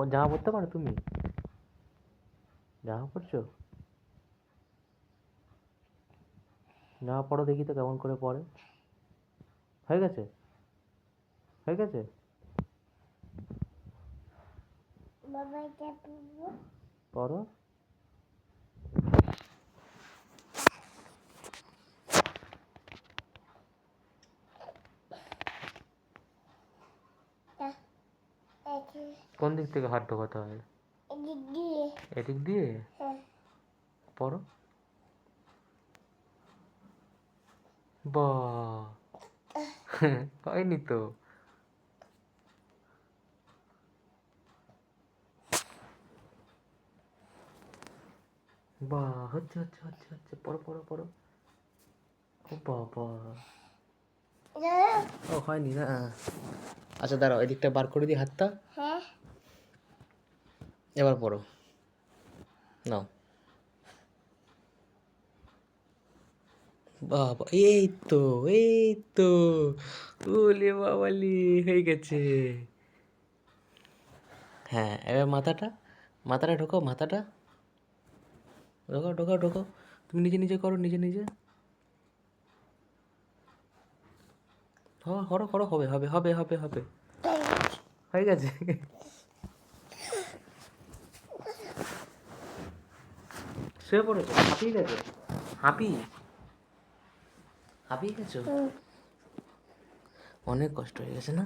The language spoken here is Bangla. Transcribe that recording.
জামা পরতে পারো তুমি? জামা পরছো? জামা পরো দেখি তো কেমন করে পরে। হয়ে গেছে? হয়ে গেছে? পরো। কোন দিক থেকে হাত ঢোকাতে হয়? এদিক দিয়ে? পরো। বাহ! হয়নি তো। বাহ! হচ্ছে, হচ্ছে, হচ্ছে, হচ্ছে। পরো, পরো, পরো। ও বাবা! ও হয়নি না? আচ্ছা দাঁড়াও, এদিকটা বার করে দিই হাতটা। এবার পরো। নাও। বাবা! এই তো, এই তো। ওলে বাবালি! হয়ে গেছে। হ্যাঁ, এবার মাথাটা, মাথাটা ঢোকাও, মাথাটা। ঢোকাও, ঢোকাও, ঢোকাও। তুমি নিজে, নিজে করো, নিজে, নিজে। করো, করো, হবে, হবে, হবে, হবে, হবে। হয়ে গেছে। শুয়ে পড়েছো? হাঁপিয়ে গেছো? হাঁপিয়ে? হাঁপিয়ে গেছো? অনেক কষ্ট হয়ে গেছে না?